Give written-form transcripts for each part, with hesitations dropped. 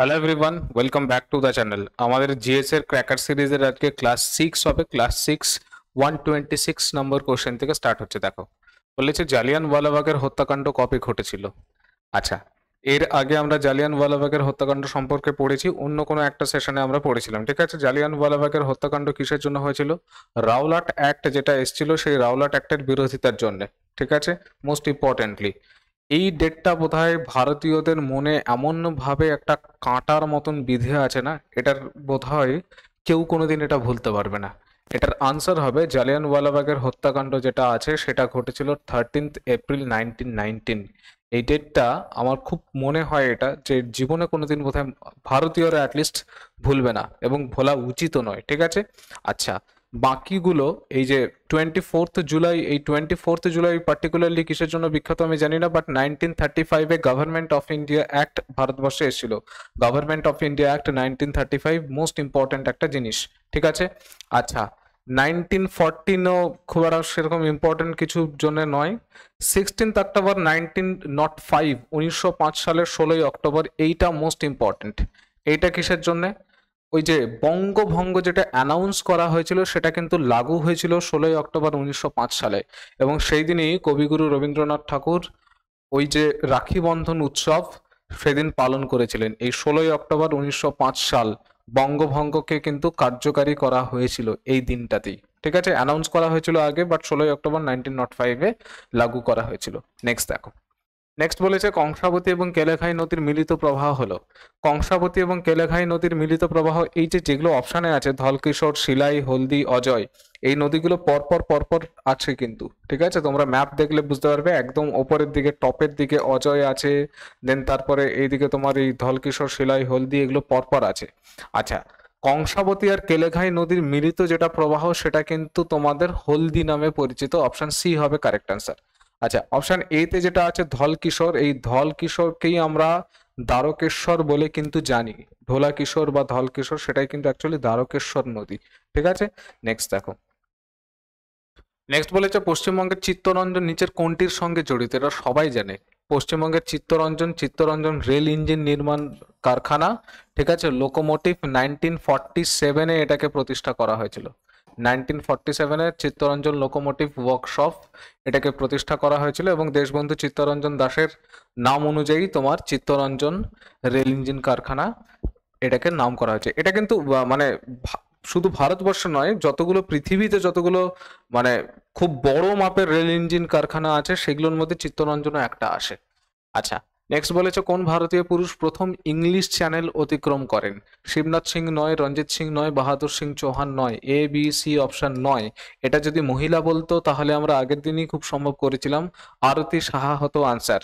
Hello everyone, welcome back to the channel. আমাদের GS এর cracker সিরিজের আজকে ক্লাস 6 হবে। ক্লাস 6 126 নম্বর কোশ্চেন থেকে স্টার্ট হচ্ছে। দেখো, বলেছে জালিয়ানওয়ালাবাগের হত্যাকাণ্ড কবে ঘটেছিল। আচ্ছা, এর আগে আমরা জালিয়ানওয়ালাবাগের হত্যাকাণ্ড সম্পর্কে পড়েছি, অন্য কোনো একটা সেশনে আমরা পড়েছিলাম। ঠিক আছে, জালিয়ানওয়ালাবাগের হত্যাকাণ্ড কিসের জন্য হয়েছিল? রাওলাট অ্যাক্ট যেটা এসেছিল, সেই রাওলাট অ্যাক্টের বিরোধিতার জন্য। ঠিক আছে, মোস্ট ইম্পর্টেন্টলি এই ডেটটা বোধহয় ভারতীয়দের মনে এমন ভাবে একটা কাঁটার মতন বিঁধে আছে না, এটার বোধহয় কেউ কোনোদিন এটা ভুলতে পারবে না। এটার আনসার হবে জালিয়ানওয়ালাবাগের হত্যাকাণ্ড যেটা আছে সেটা ঘটেছিল 13th এপ্রিল 1919। এই ডেটটা আমার খুব মনে হয় এটা যে জীবনে কোনোদিন বোধহয় ভারতীয়রা অ্যাটলিস্ট ভুলবে না, এবং ভোলা উচিতও নয়। ঠিক আছে, আচ্ছা, বাকিগুলো এই যে 24 জুলাই, এই 24 জুলাই পার্টিকুলারলি কিসের জন্য বিখ্যাত আমি জানি না, বাট 1935-এ গভর্নমেন্ট অফ ইন্ডিয়া অ্যাক্ট ভারতবর্ষে এসেছিল। Government of India act 1935 most important একটা জিনিস। ঠিক আছে, আচ্ছা, 1914ও খুব একটা সেরকম ইম্পর্টেন্ট কিছুর জন্য নয়। 16 অক্টোবর 1905, 1905 সালের 16 অক্টোবর, এইটা মোস্ট ইম্পর্টেন্ট। এইটা কিসের জন্য? ওই যে বঙ্গভঙ্গ যেটা অ্যানাউন্স করা হয়েছিল সেটা কিন্তু লাগু হয়েছিল 16 অক্টোবর 1905 সালে, এবং সেই দিনই কবিগুরু রবীন্দ্রনাথ ঠাকুর ওই যে রাখি বন্ধন উৎসব সেদিন পালন করেছিলেন। এই 16 অক্টোবর 1905 সাল বঙ্গভঙ্গকে কিন্তু কার্যকারী করা হয়েছিল এই দিনটাতেই। ঠিক আছে, অ্যানাউন্স করা হয়েছিল আগে, বাট 16 অক্টোবর 1905-এ লাগু করা হয়েছিল। নেক্সট দেখো, নেক্সট বলেছে কংসাবতী এবং কেলেঘাই নদীর মিলিত প্রবাহ হলো। কংসাবতী এবং কেলেঘাই নদীর মিলিত প্রবাহ, এই যে যেগুলো অপশানে আছে ধলকিশোর, শিলাই, হলদি, অজয়, এই নদীগুলো পরপর পরপর আছে কিন্তু। ঠিক আছে, তোমরা ম্যাপ দেখলে বুঝতে পারবে, একদম ওপরের দিকে টপের দিকে অজয় আছে, দেন তারপরে এইদিকে তোমার এই ধলকিশোর, শিলাই, হলদি, এগুলো পরপর আছে। আচ্ছা, কংসাবতী আর কেলেঘাই নদীর মিলিত যেটা প্রবাহ সেটা কিন্তু তোমাদের হলদি নামে পরিচিত। অপশন সি হবে কারেক্ট অ্যান্সার। আচ্ছা, অপশন এ তে যেটা আছে ধলকিশোর, এই ধলকিশোরকেই আমরা দ্বারকেশ্বর বলে কিন্তু জানি। ঢোলা কিশোর বা ধলকিশোর সেটাই কিন্তু অ্যাকচুয়ালি দ্বারকেশ্বর নদী। ঠিক আছে, নেক্সট দেখো, নেক্সট বলেছে পশ্চিমবঙ্গের চিত্তরঞ্জন নিচের কোনটির সঙ্গে জড়িত? এটা সবাই জানে। পশ্চিমবঙ্গের চিত্তরঞ্জন, চিত্তরঞ্জন রেল ইঞ্জিন নির্মাণ কারখানা। ঠিক আছে, লোকোমোটিভ 1947-এ এটাকে প্রতিষ্ঠা করা হয়েছিল। 1947-এ চিত্তরঞ্জন লোকোমোটিভ ওয়ার্কশপ এটাকে প্রতিষ্ঠা করা হয়েছিল, এবং দেশবন্ধু চিত্তরঞ্জন দাসের নাম অনুযায়ী তোমার চিত্তরঞ্জন রেল ইঞ্জিন কারখানা এটাকে নাম করা হয়েছে। এটা কিন্তু মানে শুধু ভারতবর্ষ নয়, যতগুলো পৃথিবীতে যতগুলো মানে খুব বড় মাপের রেল ইঞ্জিন কারখানা আছে সেগুলোর মধ্যে চিত্তরঞ্জনও একটা আসে। আচ্ছা, নেক্সট বলেছে কোন ভারতীয় পুরুষ প্রথম ইংলিশ চ্যানেল অতিক্রম করেন? শিবনাথ সিং নয়, রঞ্জিত সিং নয়, বাহাদুর সিং চৌহান নয়, এ বি সি অপশন নয়। এটা যদি মহিলা বলতো তাহলে আমরা আগের দিনই খুব সম্ভব করেছিলাম, আরতি সাহা হতো আনসার।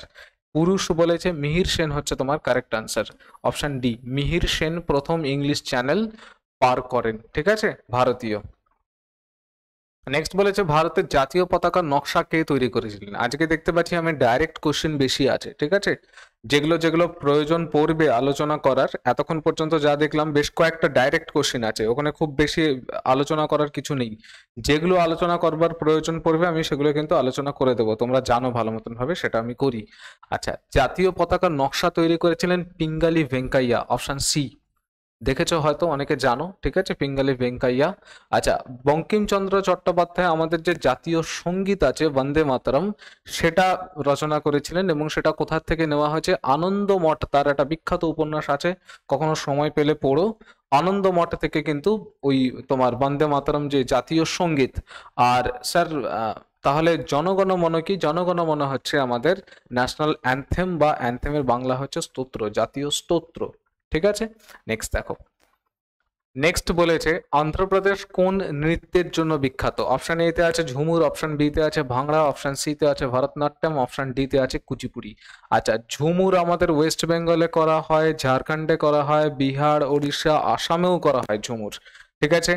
পুরুষ বলেছে মিহির সেন হচ্ছে তোমার correct answer. Option D, Mihir Sen প্রথম ইংলিশ চ্যানেল পার করেন। ঠিক আছে, ভারতীয়। নেক্সট বলেছে ভারতের জাতীয় পতাকার নকশা কে তৈরি করেছিলেন? আজকে দেখতে পাচ্ছি আমি ডাইরেক্ট কোশ্চেন বেশি আছে। ঠিক আছে, যেগুলো যেগুলো প্রয়োজন পড়বে আলোচনা করার, এতক্ষণ পর্যন্ত যা দেখলাম বেশ কয়েকটা ডাইরেক্ট কোশ্চেন আছে, ওখানে খুব বেশি আলোচনা করার কিছু নেই। যেগুলো আলোচনা করবার প্রয়োজন পড়বে আমি সেগুলো কিন্তু আলোচনা করে দেবো, তোমরা জানো ভালো মতন ভাবে, সেটা আমি করি। আচ্ছা, জাতীয় পতাকার নকশা তৈরি করেছিলেন পিঙ্গালি ভেঙ্কাইয়া। অপশন সি, দেখেছো হয়তো, অনেকে জানো। ঠিক আছে, পিঙ্গালি ভেঙ্কাইয়া। আচ্ছা, বঙ্কিমচন্দ্র চট্টোপাধ্যায় আমাদের যে জাতীয় সঙ্গীত আছে বন্দে মাতরম, সেটা রচনা করেছিলেন, এবং সেটা কোথা থেকে নেওয়া হয়েছে? আনন্দ মঠ, তার একটা বিখ্যাত উপন্যাস আছে, কখনো সময় পেলে পড়ো। আনন্দ মঠ থেকে কিন্তু ওই তোমার বন্দে মাতরম যে জাতীয় সঙ্গীত। আর স্যার, তাহলে জনগণ মন কি? জনগণ মন হচ্ছে আমাদের ন্যাশনাল অ্যানথেম, বা অ্যানথেমের বাংলা হচ্ছে স্তোত্র, জাতীয় স্তোত্র। ঠিক আছে, নেক্সট দেখো, নেক্সট বলেছে অন্ধ্রপ্রদেশ কোন নৃত্যের জন্য বিখ্যাত? অপশন এ তে আছে ঝুমুর, অপশন বি তে আছে ভাংড়া, অপশন সি তে আছে ভরতনাট্যম, অপশন ডি তে আছে কুচিপুড়ি। আচ্ছা, ঝুমুর আমাদের ওয়েস্ট বেঙ্গলে করা হয়, ঝাড়খণ্ডে করা হয়, বিহার, ওড়িশা, আসামেও করা হয় ঝুমুর। ঠিক আছে,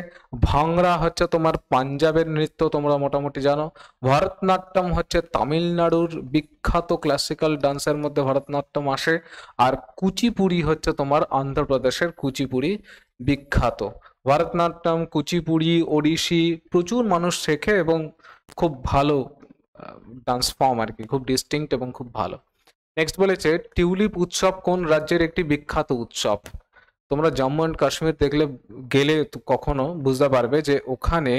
ভাংড়া হচ্ছে তোমার পাঞ্জাবের নৃত্য, তোমরা মোটামুটি জানো। ভরতনাট্যম হচ্ছে তামিলনাড়ুর বিখ্যাত ক্লাসিক্যাল ডান্সের মধ্যে ভরতনাট্যম আসে। আর কুচিপুড়ি হচ্ছে তোমার অন্ধ্রপ্রদেশের কুচিপুড়ি বিখ্যাত। ভরতনাট্যম, কুচিপুড়ি, ওড়িশি প্রচুর মানুষ শেখে, এবং খুব ভালো ডান্স ফর্ম আর কি, খুব ডিস্টিংক্ট এবং খুব ভালো। নেক্সট বলেছে টিউলিপ উৎসব কোন রাজ্যের একটি বিখ্যাত উৎসব? তোমরা জম্মু অ্যান্ড কাশ্মীর দেখলে গেলে কখনো বুঝতে পারবে যে ওখানে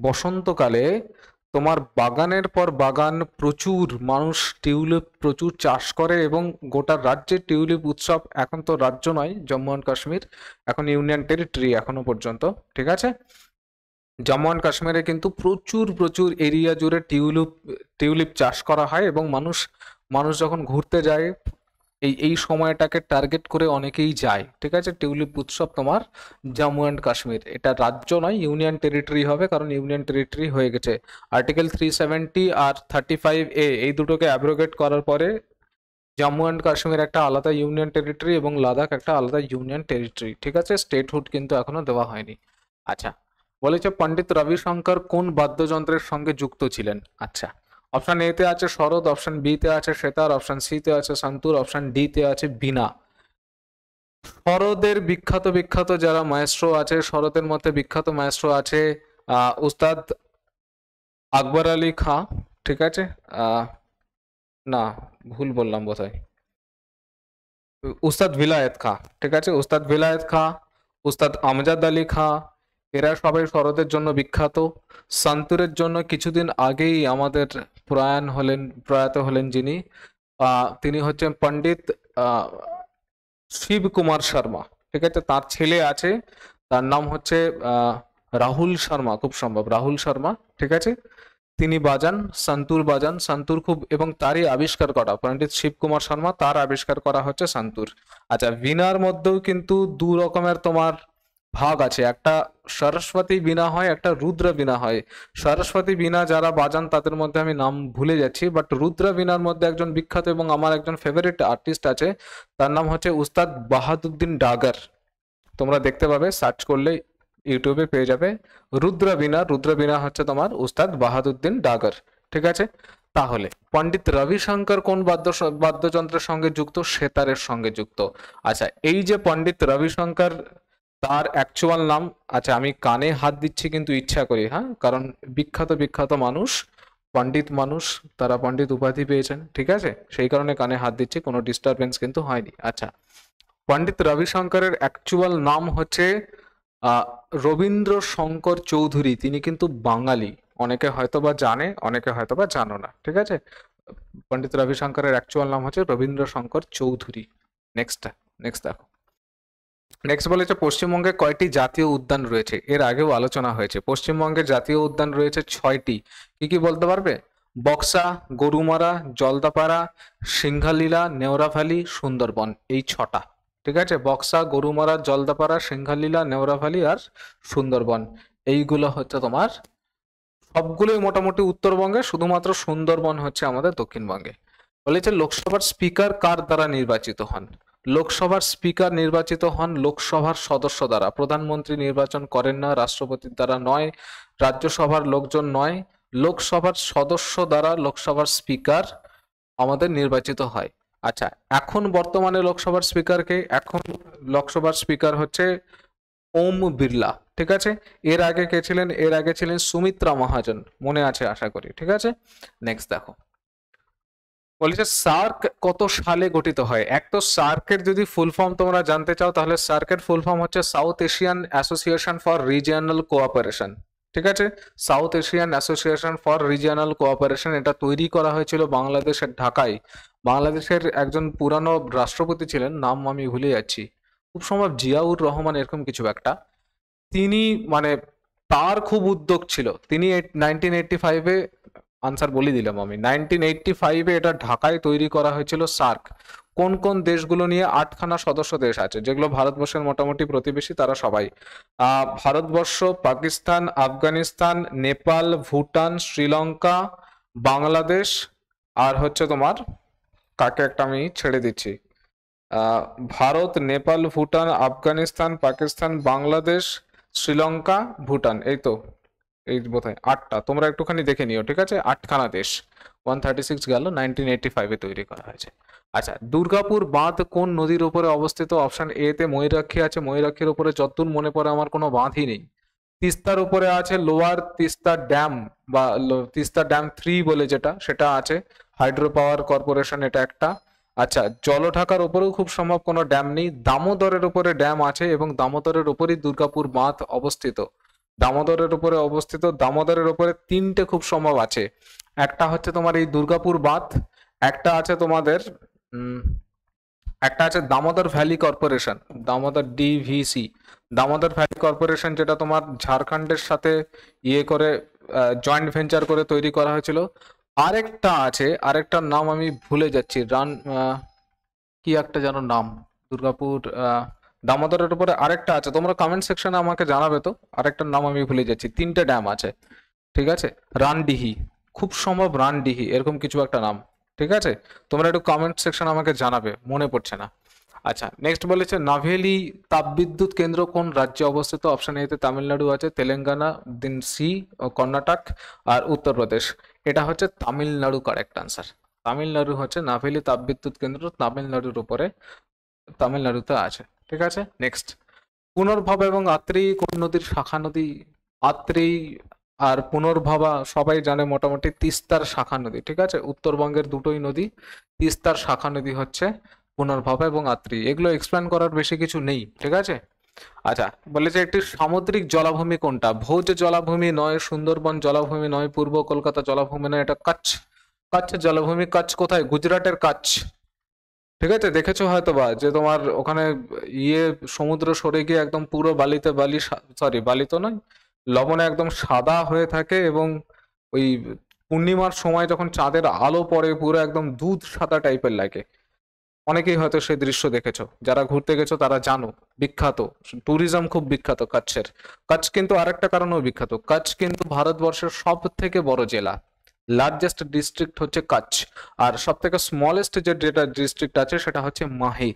বসন্তকালে তোমার বাগানের পর বাগান প্রচুর মানুষ টিউলিপ প্রচুর চাষ করে এবং গোটা রাজ্যে টিউলিপ উৎসব। এখন তো রাজ্য নয় জম্মু অ্যান্ড কাশ্মীর, এখন ইউনিয়ন টেরিটরি এখনো পর্যন্ত, ঠিক আছে। জম্মু অ্যান্ড কাশ্মীরে কিন্তু প্রচুর প্রচুর এরিয়া জুড়ে টিউলিপ চাষ করা হয় এবং মানুষ মানুষ যখন ঘুরতে যায় এই সময়টাকে টার্গেট করে অনেকেই যায়, ঠিক আছে। টিউলিপ উৎসব তোমার জম্মু অ্যান্ড কাশ্মীর, এটা রাজ্য নয় ইউনিয়ন টেরিটরি হবে, কারণ ইউনিয়ন টেরিটরি হয়ে গেছে। আর্টিকেল 370 আর 35A এই দুটোকে অ্যাব্রোগেট করার পরে জম্মু অ্যান্ড কাশ্মীর একটা আলাদা ইউনিয়ন টেরিটরি এবং লাদাখ একটা আলাদা ইউনিয়ন টেরিটরি, ঠিক আছে। স্টেটহুড কিন্তু এখনো দেওয়া হয়নি। আচ্ছা, বলেছে পণ্ডিত রবিশঙ্কর কোন বাদ্যযন্ত্রের সঙ্গে যুক্ত ছিলেন? আচ্ছা, অপশন এ তে আছে শরৎ, অপশন বি তে আছে সেতার, অপশন সি তে আছে সন্তুর, অপশন ডি তে আছে বীণা। শরতের বিখ্যাত বিখ্যাত যারা মায়েস্ট্রো আছে, শরতের মধ্যে বিখ্যাত মায়েস্ট্রো আছে উস্তাদ আকবর আলী খাঁ, ঠিক আছে। না, ভুল বললাম বোধহয়, উস্তাদ বিলায়েত খাঁ, ঠিক আছে। উস্তাদ বিলায়েত খাঁ, উস্তাদ আমজাদ আলী খাঁ, এরা সবাই শরতের জন্য বিখ্যাত। সন্তুরের জন্য কিছুদিন আগেই আমাদের প্রয়াত হলেন যিনি, তিনি হচ্ছেন পণ্ডিত শিব কুমার শর্মা, ঠিক আছে। তার ছেলে আছে, তার নাম হচ্ছে রাহুল শর্মা, খুব সম্ভব রাহুল শর্মা, ঠিক আছে। তিনি বাজান সন্তুর খুব, এবং তারই আবিষ্কার করা পণ্ডিত শিব কুমার শর্মা, তার আবিষ্কার করা হচ্ছে সন্তুর। আচ্ছা, বীণার মধ্যেও কিন্তু দু রকমের তোমার ভাগ আছে, একটা সরস্বতী বীণা হয়, একটা রুদ্র বীণা হয়। সরস্বতী বীণা যারা বাজান তাদের মধ্যে আমি নাম ভুলে যাচ্ছি, বাট রুদ্র বীণার মধ্যে একজন বিখ্যাত এবং আমার একজন ফেভারিট আর্টিস্ট আছে, তার নাম হচ্ছে উস্তাদ বাহাদুদ্দিন ডাগার। তোমরা দেখতে পাবে, সার্চ করলে ইউটিউবে পেয়ে যাবে রুদ্র বীণা হচ্ছে তোমার উস্তাদ বাহাদুদ্দিন ডাগার, ঠিক আছে। তাহলে পণ্ডিত রবিশঙ্কর কোন বাদ্যযন্ত্রের সঙ্গে যুক্ত? সেতারের সঙ্গে যুক্ত। আচ্ছা, এই যে পণ্ডিত রবিশঙ্কর, তার অ্যাকচুয়াল নাম, আচ্ছা আমি কানে হাত দিচ্ছি কিন্তু ইচ্ছা করি, হ্যাঁ, কারণ বিখ্যাত বিখ্যাত মানুষ, পণ্ডিত মানুষ, তারা পণ্ডিত উপাধি পেয়েছেন, ঠিক আছে, সেই কারণে কানে হাত দিচ্ছি, কোনো ডিস্টারবেন্স কিন্তু হয়নি। আচ্ছা, পণ্ডিত রবিশঙ্করের অ্যাকচুয়াল নাম হচ্ছে রবীন্দ্র শঙ্কর চৌধুরী। তিনি কিন্তু বাঙালি, অনেকে হয়তোবা জানে, অনেকে হয়তোবা জানো না, ঠিক আছে। পণ্ডিত রবিশঙ্করের অ্যাকচুয়াল নাম হচ্ছে রবীন্দ্র শঙ্কর চৌধুরী। নেক্সট দেখো, নেক্সট বলেছে পশ্চিমবঙ্গে কয়টি জাতীয় উদ্যান রয়েছে? এর আগেও আলোচনা হয়েছে, পশ্চিমবঙ্গে জাতীয় উদ্যান রয়েছে 6টি। কি কি বলতে পারবে? বক্সা, গরুমারা, জলদাপাড়া, সিংহালীলা, নেওড়াভ্যালি, সুন্দরবন, এই 6টা, ঠিক আছে। বক্সা, গরুমারা, জলদাপাড়া, সিংহালীলা, নেওড়াভ্যালি আর সুন্দরবন, এইগুলো হচ্ছে তোমার সবগুলোই মোটামুটি উত্তরবঙ্গে, শুধুমাত্র সুন্দরবন হচ্ছে আমাদের দক্ষিণবঙ্গে। বলেছে লোকসভার স্পিকার কার দ্বারা নির্বাচিত হন? লোকসভার স্পিকার নির্বাচিত হন লোকসভার সদস্য দ্বারা, প্রধানমন্ত্রী নির্বাচন করেন না, রাষ্ট্রপতির দ্বারা নয়, রাজ্যসভার লোকজন নয়, লোকসভার সদস্য দ্বারা লোকসভার স্পিকার আমাদের নির্বাচিত হয়। আচ্ছা, এখন বর্তমানে লোকসভার স্পিকারকে, এখন লোকসভার স্পিকার হচ্ছে ওম বিড়লা, ঠিক আছে। এর আগে কে ছিলেন? এর আগে ছিলেন সুমিত্রা মহাজন, মনে আছে আশা করি, ঠিক আছে। নেক্সট দেখো, বলেছে সার্ক কত সালে গঠিত হয়? এক তো সার্কের যদি ফুল ফর্ম তোমরা জানতে চাও, তাহলে সার্কের ফুল ফর্ম হচ্ছে south Asian association for regional cooperation, ঠিক আছে। South Asian association for regional cooperation, এটা তৈরি করা হয়েছিল বাংলাদেশের ঢাকায়। বাংলাদেশের একজন পুরানো রাষ্ট্রপতি ছিলেন, নাম আমি ভুলে যাচ্ছি, খুব সম্ভব জিয়াউর রহমান এরকম কিছু একটা। তিনি মানে তার খুব উদ্যোগ ছিল, তিনি 1985-এ, আনসার বলে দিলাম আমি, 1985-এ এটা ঢাকায় তৈরি করা হয়েছিল সার্ক। কোন কোন দেশগুলো নিয়ে? 8খানা সদস্য দেশ আছে, যেগুলো ভারতবর্ষের মোটামুটি প্রতিবেশী, তারা সবাই ভারতবর্ষ, পাকিস্তান, আফগানিস্তান, নেপাল, ভুটান, শ্রীলঙ্কা, বাংলাদেশ, আর হচ্ছে তোমার কাকে একটা আমি ছেড়ে দিচ্ছি, ভারত, নেপাল, ভুটান, আফগানিস্তান, পাকিস্তান, বাংলাদেশ, শ্রীলঙ্কা, ভুটান, এই তো, এই বোধহয় 8টা, তোমরা একটুখানি দেখে নিও, ঠিক আছে। 8খানা দেশ, 136 গেল, 1985-এ তৈরি করা হয়েছে। আচ্ছা, দুর্গাপুর বাঁধ কোন নদীর উপরে অবস্থিত? অপশন এ তে ময়ূরাক্ষী আছে, ময়ূরাক্ষীর উপরে যতদূর মনে পড়ে আমার কোনো বাঁধই নেই। তিস্তার উপরে আছে লোয়ার তিস্তা ড্যাম, বা তিস্তা ড্যাম 3 বলে যেটা, সেটা আছে, হাইড্রো পাওয়ার কর্পোরেশন এটা একটা। আচ্ছা, জলঢাকার উপরেও খুব সম্ভব কোনো ড্যাম নেই। দামোদরের উপরে ড্যাম আছে এবং দামোদরের উপরেই দুর্গাপুর বাঁধ অবস্থিত। দামোদরের উপরে অবস্থিত, দামোদরের উপরে তিনটে খুব সম্ভব আছে। একটা হচ্ছে তোমার এই দুর্গাপুর বাঁধ, একটা আছে তোমাদের একটা আছে Damodar valley corporation, Damodar DVC, Damodar valley corporation, যেটা তোমার ঝাড়খণ্ডের সাথে ইয়ে করে জয়েন্ট ভেঞ্চার করে তৈরি করা হয়েছিল। আরেকটা আছে, আরেকটার নাম আমি ভুলে যাচ্ছি, কি একটা যেন নাম, দুর্গাপুর দামোদরের উপরে আরেকটা আছে, তোমরা কমেন্ট সেকশনে আমাকে জানাবে তো। আরেকটার নাম আমি ভুলে যাচ্ছি, তিনটে ড্যাম আছে, ঠিক আছে। রানডিহি, খুব সম্ভব রানডিহি, এরকম কিছু একটা নাম, ঠিক আছে। তোমরা একটু কমেন্ট সেকশন আমাকে জানাবে, মনে পড়ছে না। আচ্ছা, নেক্সট বলেছে নাভেলি তাপবিদ্যুৎ কেন্দ্র কোন রাজ্যে অবস্থিত? অপশন এতে তামিলনাড়ু আছে, তেলেঙ্গানা, দেন সি কর্ণাটক, আর উত্তরপ্রদেশ। এটা হচ্ছে তামিলনাড়ু কারেক্ট আনসার। তামিলনাড়ু হচ্ছে নাভেলি তাপবিদ্যুৎ কেন্দ্র, তামিলনাড়ুর উপরে, তামিলনাড়ুতে আছে, ঠিক আছে। নেক্সট, পুনর্ভবা এবং আত্রেয়ী কোন নদীর শাখা নদী? আত্রেয়ী আর পুনর্ভবা সবাই জানে মোটামুটি তিস্তার শাখা নদী, ঠিক আছে। উত্তরবঙ্গের দুটোই নদী, তিস্তার শাখা নদী হচ্ছে পুনর্ভবা এবং আত্রেয়ী। এগুলো এক্সপ্লেন করার বেশি কিছু নেই, ঠিক আছে। আচ্ছা, বলেছে একটি সামুদ্রিক জলাভূমি কোনটা? ভোজ জলাভূমি নয়, সুন্দরবন জলাভূমি নয়, পূর্ব কলকাতা জলাভূমি নয়, এটা কচ্ছ, কচ্ছ জলাভূমি। কচ্ছ কোথায়? গুজরাটের কচ্ছ, ঠিক আছে। দেখেছো হয়তো বা, যে তোমার ওখানে ইয়ে সমুদ্র সরে গিয়ে একদম পুরো বালিতে বালি, সরি বালি তো নয়, লবণে একদম সাদা হয়ে থাকে, এবং ওই পূর্ণিমার সময় যখন চাঁদের আলো পড়ে পুরো একদম দুধ সাদা টাইপের লাগে। অনেকেই হয়তো সেই দৃশ্য দেখেছো, যারা ঘুরতে গেছো তারা জানো, বিখ্যাত, ট্যুরিজম খুব বিখ্যাত কচ্ছের। কচ্ছ কিন্তু আরেকটা কারণেও বিখ্যাত, কচ্ছ কিন্তু ভারতবর্ষের সব থেকে বড় জেলা, লার্জেস্ট ডিস্ট্রিক্ট হচ্ছে কচ্ছ। আর সব থেকে স্মলেস্ট যেটা ডিস্ট্রিক্ট আছে সেটা হচ্ছে মাহে,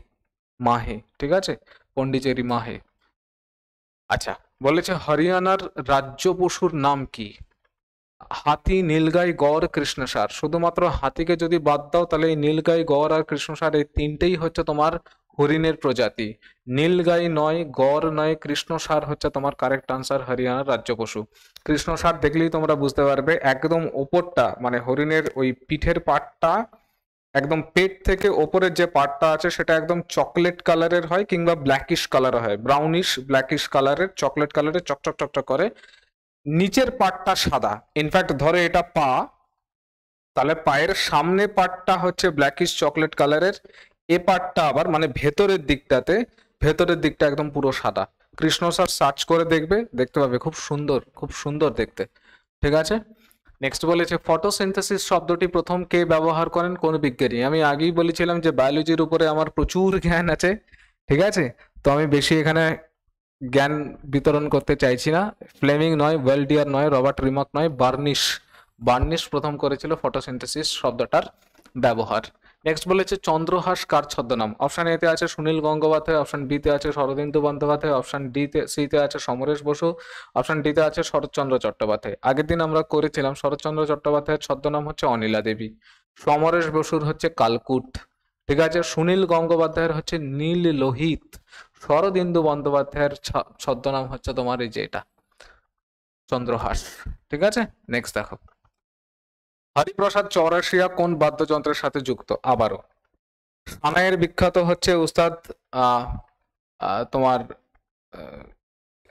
মাহে, ঠিক আছে, পন্ডিচেরি মাহে। আচ্ছা, বলেছে হরিয়ানার রাজ্য পশুর নাম কি? হাতি, নীলগাই, গড়, কৃষ্ণসার। শুধুমাত্র হাতিকে যদি বাদ দাও তাহলে এই নীলগাই, গড় আর কৃষ্ণসার, এই তিনটেই হচ্ছে তোমার হরিণের প্রজাতি। নীলগাই নয়, গড় নয়, কৃষ্ণসার হচ্ছে তোমার কারেক্ট আনসার, হরিয়ানার রাজ্য পশু। কৃষ্ণসার দেখলেই তোমরা বুঝতে পারবে, একদম ওপরটা মানে হরিণের ওই পিঠের পাটটা, একদম পেট থেকে ওপরের যে পার্টটা আছে সেটা একদম চকলেট কালারের হয়, কিংবা ব্ল্যাকিশ কালার হয়, ব্রাউনিশ ব্ল্যাকিশ কালারের, চকলেট কালারের, চকচক চকচক করে। নিচের পার্টটা সাদা। ইনফ্যাক্ট ধরো এটা পা, তাহলে পায়ের সামনে পার্টটা হচ্ছে ব্ল্যাকিশ চকলেট কালারের, এ পার্টটা আবার মানে ভেতরের দিকটাতে, ভেতরের দিকটা একদম পুরো সাদা। কৃষ্ণ স্যার সার্চ করে দেখবে, দেখতে পাবে, খুব সুন্দর, খুব সুন্দর দেখতে, ঠিক আছে। নেক্সট বলেছে ফটোসিনথেসিস শব্দটি প্রথম কে ব্যবহার করেন, কোন বিজ্ঞানী? আমি আগেই বলেছিলাম যে বায়োলজির উপরে আমার প্রচুর জ্ঞান আছে, ঠিক আছে, তো আমি বেশি এখানে জ্ঞান বিতরণ করতে চাইছি না। ফ্লেমিং নয়, ওয়েলডিয়ার নয়, রবার্ট রিমাক নয়, বার্নিশ, বার্নিশ প্রথম করেছিল ফটোসিনথেসিস শব্দটার ব্যবহার। নেক্সট বলেছে চন্দ্রহাস কার ছদ্মনাম? অপশন এতে আছে সুনীল গঙ্গোপাধ্যায়, অপশন বি তে আছে শরদিন্দু বন্দ্যোপাধ্যায়, অপশন সি তে আছে সমরেশ বসু, অপশন ডি তে আছে শরৎচন্দ্র চট্টোপাধ্যায়। আগের দিন আমরা করেছিলাম, শরৎচন্দ্র চট্টোপাধ্যায়ের ছদ্মনাম হচ্ছে অনিলা দেবী, সমরেশ বসুর হচ্ছে কালকুট, ঠিক আছে। সুনীল গঙ্গোপাধ্যায়ের হচ্ছে নীল লোহিত, শরদিন্দু বন্দ্যোপাধ্যায়ের ছদ্মনাম হচ্ছে তোমার এই যে এটা চন্দ্রহাস, ঠিক আছে। নেক্সট দেখো, হরিপ্রসাদ চৌরাশিয়া কোন বাদ্যযন্ত্রের সাথে যুক্ত? আবারও সানাইয়ের বিখ্যাত হচ্ছে উস্তাদ আহ তোমার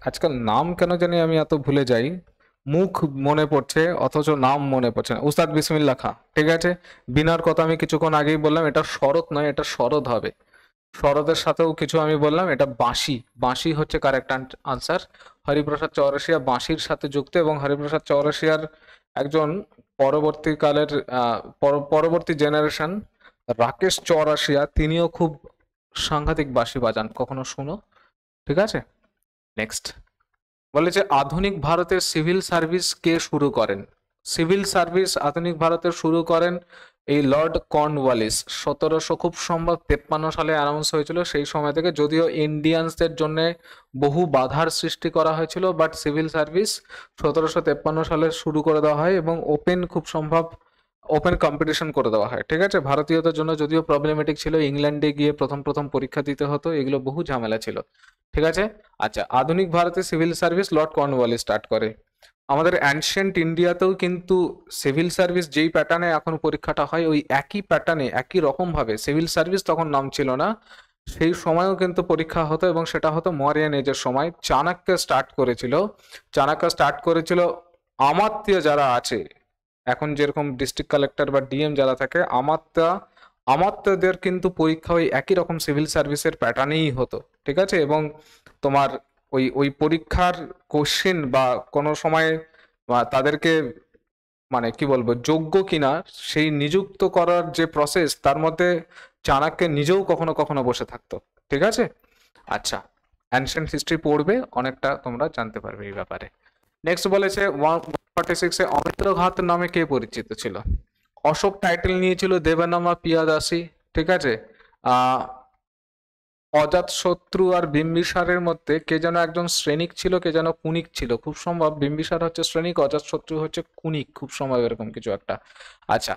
আজকাল নাম কেন জানি আমি এত ভুলে যাই, মুখ মনে পড়ছে অথচ নাম মনে পড়ছে না, উস্তাদ বিসমিল্লাহ খাঁ, ঠিক আছে। বিনার কথা আমি কিছুক্ষণ আগেই বললাম, এটা শরৎ নয়, এটা শরৎ হবে। শরতের সাথেও কিছু আমি বললাম, এটা বাঁশি, বাঁশি হচ্ছে কারেক্ট আনসার। হরিপ্রসাদ চৌরাশিয়া বাঁশির সাথে যুক্ত, এবং হরিপ্রসাদ চৌরাশিয়ার একজন পরবর্তীকালের পরবর্তী জেনারেশন রাকেশ চৌরাশিয়া, তিনিও খুব সাংঘাতিক বাঁশি বাজান, কখনো শুনো, ঠিক আছে। নেক্সট বলেছে আধুনিক ভারতের সিভিল সার্ভিস কে শুরু করেন? সিভিল সার্ভিস আধুনিক ভারতের শুরু করেন এই লর্ড কর্নওয়ালিস, 1700 খুব সম্ভব 53 সালে অ্যানাউন্স হয়েছিল। সেই সময় থেকে, যদিও ইন্ডিয়ানসদের জন্য বহু বাধার সৃষ্টি করা হয়েছিল, বাট সিভিল সার্ভিস 1753 সালে শুরু করে দেওয়া হয়, এবং ওপেন খুব সম্ভব ওপেন কম্পিটিশন করে দেওয়া হয়, ঠিক আছে। ভারতীয়দের জন্য যদিও প্রবলেমেটিক ছিল, ইংল্যান্ডে গিয়ে প্রথম প্রথম পরীক্ষা দিতে হতো, এগুলো বহু ঝামেলা ছিল, ঠিক আছে। আচ্ছা, আধুনিক ভারতে civil service Lord Cornwallis start করে। আমাদের অ্যানশিয়েন্ট ইন্ডিয়াতেও কিন্তু সিভিল সার্ভিস যেই প্যাটার্নে এখন পরীক্ষাটা হয় ওই একই প্যাটার্নে একই রকম ভাবে, সিভিল সার্ভিস তখন নাম ছিল না, সেই সময়ও কিন্তু পরীক্ষা হতো এবং সেটা হতো মৌর্যান এজের সময়। চাণক্য স্টার্ট করেছিল আমাত্য যারা আছে, এখন যেরকম ডিস্ট্রিক্ট কালেক্টর বা ডিএম যারা থাকে, আমাত্যদের কিন্তু পরীক্ষা ওই একই রকম সিভিল সার্ভিসের প্যাটার্নেই হতো, ঠিক আছে। এবং তোমার ওই ওই পরীক্ষার কোশ্চেন বা কোনো সময় বা তাদেরকে মানে কি বলবো যোগ্য কিনা সেই নিযুক্ত করার যে প্রসেস, তার মধ্যে চাণক্য নিজেও কখনো কখনো বসে থাকতো, ঠিক আছে। আচ্ছা, অ্যানশিয়েন্ট হিস্ট্রি পড়বে, অনেকটা তোমরা জানতে পারবে এই ব্যাপারে। নেক্সট বলেছে 146-এ অমিত্র ঘাত নামে কে পরিচিত ছিল? অশোক টাইটেল নিয়েছিল দেবানামা পিয়াদাসী, ঠিক আছে। অজাতশত্রু আর বিম্বিসারের মধ্যে কে যেন একজন শ্রেণিক ছিল, কে যেন কুনিক ছিল, খুব সম্ভব বিম্বিসার হচ্ছে শ্রেণিক, অজাতশত্রু হচ্ছে কুনিক, খুব সম্ভব এরকম কিছু একটা। আচ্ছা,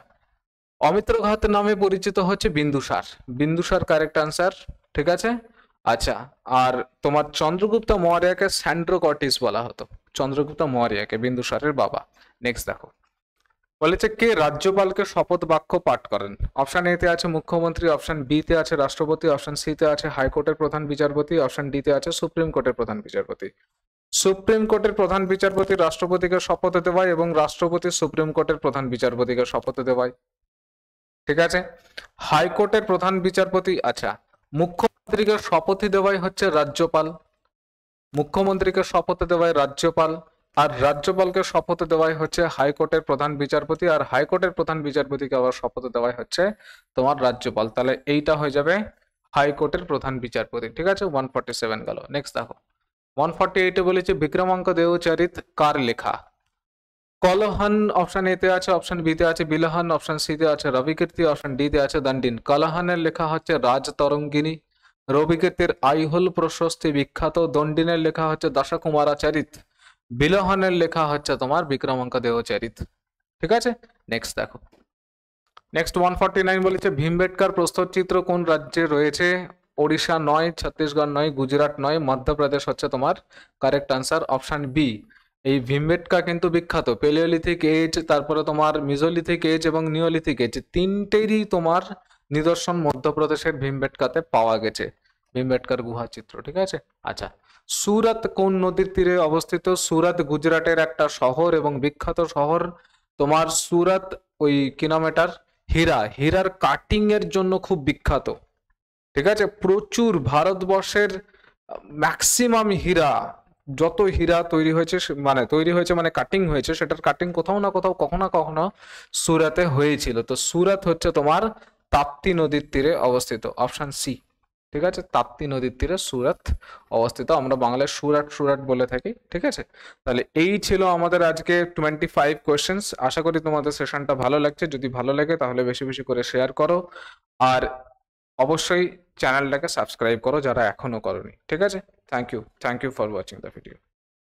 অমিত্রঘাত নামে পরিচিত হচ্ছে বিন্দুসার, বিন্দুসার কারেক্ট আনসার, ঠিক আছে। আচ্ছা, আর তোমার চন্দ্রগুপ্ত মৌর্যকে স্যান্ড্রোকটিস বলা হতো, চন্দ্রগুপ্ত মৌর্যকে, বিন্দুসারের বাবা। নেক্সট দেখো, বলেছে কে রাজ্যপালকে শপথ বাক্য পাঠ করেন? অপশন এ তে আছে মুখ্যমন্ত্রী, অপশন বি তে আছে রাষ্ট্রপতি, অপশন সি তে আছে হাইকোর্টের প্রধান বিচারপতি, অপশন ডি তে আছে সুপ্রিম কোর্টের প্রধান বিচারপতি। সুপ্রিম কোর্টের প্রধান বিচারপতি রাষ্ট্রপতিকে শপথ দেওয়ায় এবং রাষ্ট্রপতি সুপ্রিম কোর্টের প্রধান বিচারপতিকে শপথ দেওয়ায়, ঠিক আছে। হাইকোর্টের প্রধান বিচারপতি, আচ্ছা, মুখ্যমন্ত্রীকে শপথ দেওয়াই হচ্ছে রাজ্যপাল, মুখ্যমন্ত্রীকে শপথ দেওয়ায় রাজ্যপাল, আর রাজ্যপালকে শপথ দেওয়াই হচ্ছে হাইকোর্টের প্রধান বিচারপতি, আর হাইকোর্টের প্রধান বিচারপতিকে আবার শপথ দেওয়াই হচ্ছে তোমার রাজ্যপাল। তাহলে এইটা হয়ে যাবে হাইকোর্টের প্রধান বিচারপতি, ঠিক আছে। 147 গেল। নেক্সট দেখো, 148-এ বলেছে বিক্রমাঙ্ক দেওচরিত কার লেখা? কলহন অপশন এ তে আছে, অপশন বি তে আছে বিলহন, অপশন সি তে আছে রবিকীর্তি, অপশন ডি তে আছে দণ্ডিন। কলহনের লেখা হচ্ছে রাজতরঙ্গিনী, রবিকীর্তির আইহোল প্রশস্তি বিখ্যাত, দণ্ডিনের লেখা হচ্ছে দশকুমারাচরিত, বিলহনের লেখা হচ্ছে তোমার বিক্রমাঙ্ক দেওচরিত, ঠিক আছে। নেক্সট দেখো, নেক্সট 149 বলেছে ভীমবেটকার প্রস্তরচিত্র কোন রাজ্যে রয়েছে? ওড়িশা নয়, ছত্তিশগড় নয়, গুজরাট নয়, মধ্যপ্রদেশ হচ্ছে তোমার কারেক্ট আনসার, অপশন বি। এই ভীমবেটকা কিন্তু বিখ্যাত, পেলিওলিথিক এজ, তারপরে তোমার মিজোলিথিক এজ এবং নিওলিথিক এজ, তিনটেরই তোমার নিদর্শন মধ্যপ্রদেশের ভীমবেটকাতে পাওয়া গেছে, ভীমবেটকার গুহা চিত্র, ঠিক আছে। আচ্ছা, সুরত কোন নদীর তীরে অবস্থিত? সুরত গুজরাটের একটা শহর এবং বিখ্যাত শহর তোমার সুরত। ওই কি নাম এটার, হীরার কাটিং এর জন্য খুব বিখ্যাত, ঠিক আছে। প্রচুর ভারতবর্ষের ম্যাক্সিমাম হীরা, যত হীরা তৈরি হয়েছে মানে কাটিং হয়েছে, সেটার কাটিং কোথাও না কোথাও কখনো না কখনো সুরাতে হয়েছিল। তো সুরাত হচ্ছে তোমার তাপ্তি নদীর তীরে অবস্থিত, অপশন সি, ঠিক আছে। তাপ্তি নদীর তীরে সুরাত অবস্থিত, আমরা বাংলায় সুরাট সুরাট বলে থাকি, ঠিক আছে। তাহলে এই ছিল আমাদের আজকে 25 কোয়েশ্চেন্স। আশা করি তোমাদের সেশনটা ভালো লাগছে, যদি ভালো লাগে তাহলে বেশি বেশি করে শেয়ার করো, আর অবশ্যই চ্যানেলটাকে সাবস্ক্রাইব করো যারা এখনো করোনি, ঠিক আছে। Thank you for watching the video.